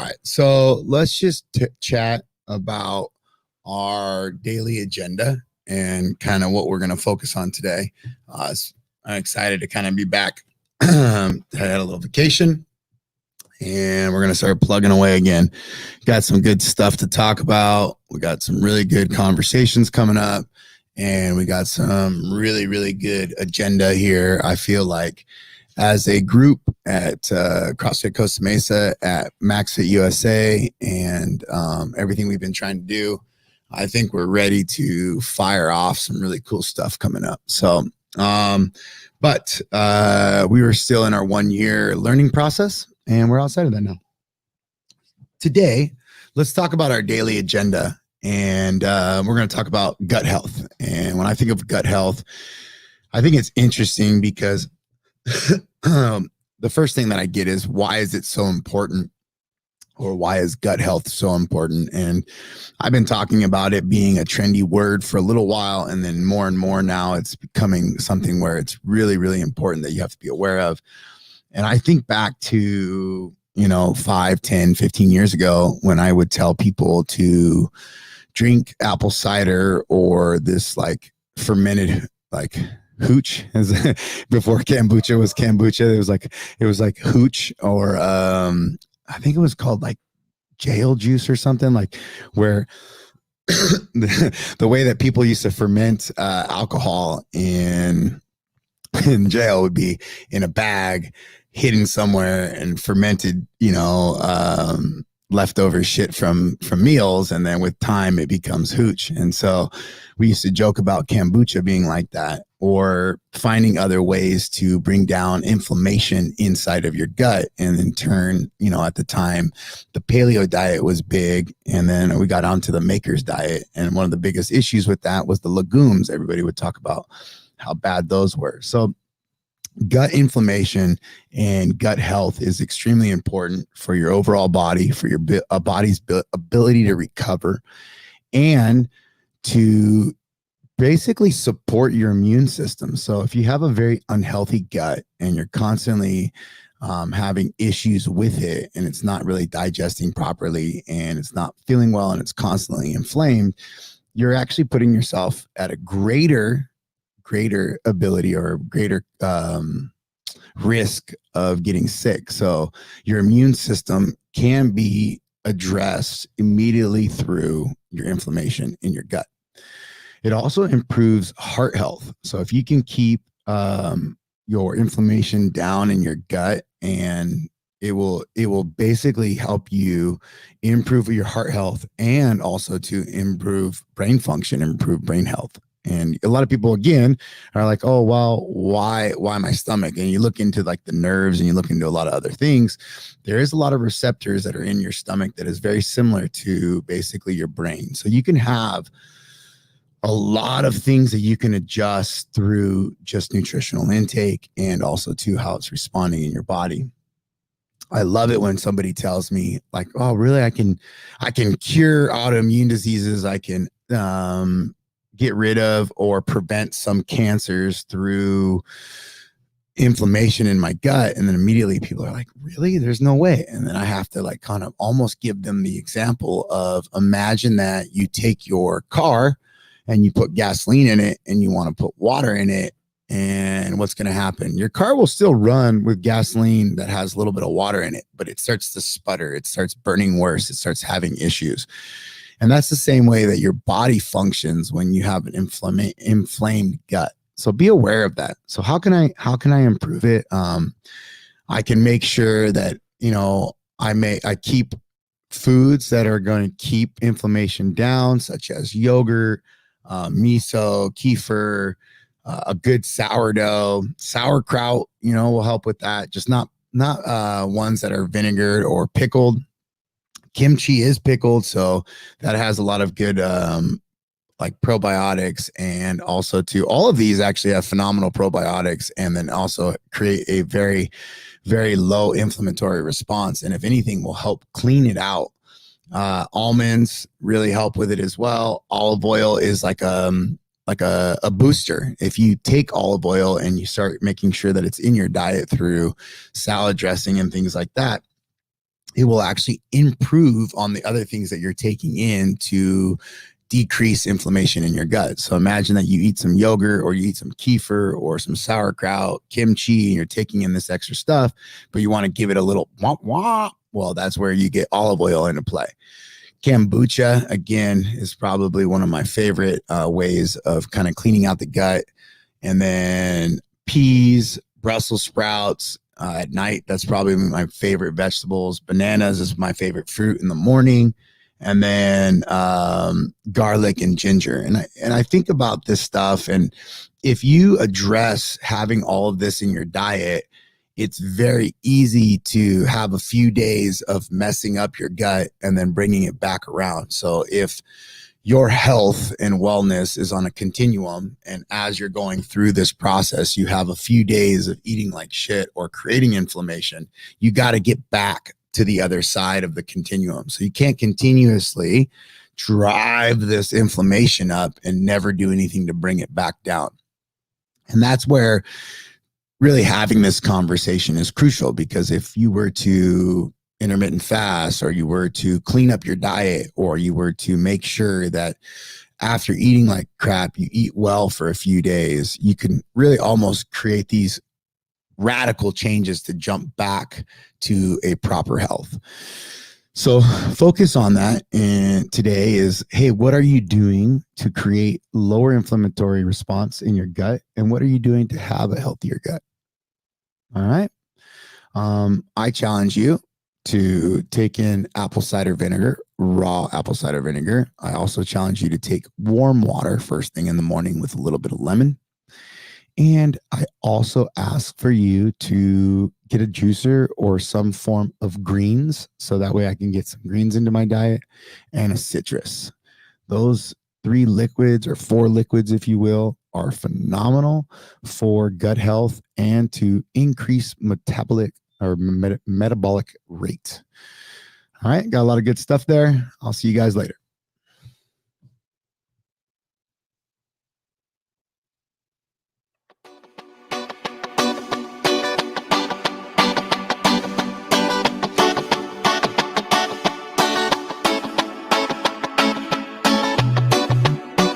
right. So let's just chat about our daily agenda and kind of what we're going to focus on today. I'm excited to kind of be back. I had a little vacation and we're going to start plugging away again. Got some good stuff to talk about. We got some really good conversations coming up and we got some really, really good agenda here. I feel like as a group at CrossFit Costa Mesa, at MaxFit USA, and everything we've been trying to do, I think we're ready to fire off some really cool stuff coming up. So, but we were still in our 1 year learning process, and we're outside of that now. Today, let's talk about our daily agenda, and we're going to talk about gut health. And when I think of gut health, I think it's interesting because the first thing that I get is, why is it so important, or why is gut health so important? And I've been talking about it being a trendy word for a little while, and then more and more now it's becoming something where it's really, really important that you have to be aware of. And I think back to, 5, 10, 15 years ago when I would tell people to drink apple cider or this like fermented like hooch, as before kombucha was kombucha. It was like hooch, or I think it was called like jail juice or something, like where the way that people used to ferment alcohol in jail would be in a bag hidden somewhere and fermented, leftover shit from meals, and then with time it becomes hooch. And so we used to joke about kombucha being like that, or finding other ways to bring down inflammation inside of your gut. And in turn, at the time the paleo diet was big, and then we got onto the maker's diet, and one of the biggest issues with that was the legumes. Everybody would talk about how bad those were. So gut inflammation and gut health is extremely important for your overall body, for your body's ability to recover, and to basically support your immune system. So if you have a very unhealthy gut and you're constantly having issues with it, and it's not really digesting properly, and it's not feeling well, and it's constantly inflamed, you're actually putting yourself at a greater ability, or greater risk of getting sick. So your immune system can be addressed immediately through your inflammation in your gut. It also improves heart health. So if you can keep your inflammation down in your gut, and it will basically help you improve your heart health, and also to improve brain function, improve brain health. And a lot of people, again, are like, oh, well, why my stomach? And you look into like the nerves, and you look into a lot of other things. There is a lot of receptors that are in your stomach that is very similar to basically your brain. So you can have a lot of things that you can adjust through just nutritional intake, and also to how it's responding in your body. I love it when somebody tells me like, oh, really? I can cure autoimmune diseases. I can get rid of or prevent some cancers through inflammation in my gut. And then immediately people are like, really? There's no way. And then I have to like kind of almost give them the example of, imagine that you take your car and you put gasoline in it, and you want to put water in it. And what's going to happen? Your car will still run with gasoline that has a little bit of water in it, but it starts to sputter. It starts burning worse. It starts having issues. And that's the same way that your body functions when you have an inflamed gut. So be aware of that. So how can I improve it? I can make sure that, I keep foods that are going to keep inflammation down, such as yogurt, miso, kefir, a good sourdough, sauerkraut, will help with that. Just not ones that are vinegared or pickled. Kimchi is pickled, so that has a lot of good like probiotics, and also all of these actually have phenomenal probiotics, and then also create a very, very low inflammatory response, and if anything will help clean it out. Almonds really help with it as well. Olive oil is like a booster. If you take olive oil and you start making sure that it's in your diet through salad dressing and things like that, it will actually improve on the other things that you're taking in to decrease inflammation in your gut. So imagine that you eat some yogurt or you eat some kefir or some sauerkraut, kimchi, and you're taking in this extra stuff, but you want to give it a little womp womp. Well, that's where you get olive oil into play. Kombucha, again, is probably one of my favorite ways of kind of cleaning out the gut. And then peas, Brussels sprouts at night. That's probably my favorite vegetables. Bananas is my favorite fruit in the morning. And then garlic and ginger. And I think about this stuff. And if you address having all of this in your diet, it's very easy to have a few days of messing up your gut and then bringing it back around. So if your health and wellness is on a continuum, and as you're going through this process, you have a few days of eating like shit or creating inflammation, you got to get back to the other side of the continuum. So you can't continuously drive this inflammation up and never do anything to bring it back down. And that's where really having this conversation is crucial, because if you were to intermittent fast, or you were to clean up your diet, or you were to make sure that after eating like crap, you eat well for a few days, you can really almost create these radical changes to jump back to a proper health. So focus on that. And today is, hey, what are you doing to create lower inflammatory response in your gut? And what are you doing to have a healthier gut? All right. I challenge you to take in apple cider vinegar, raw apple cider vinegar. I also challenge you to take warm water first thing in the morning with a little bit of lemon. And I also ask for you to get a juicer or some form of greens, so that way I can get some greens into my diet, and a citrus. Those 3 liquids, or 4 liquids, if you will, are phenomenal for gut health and to increase metabolic rate. All right. Got a lot of good stuff there. I'll see you guys later.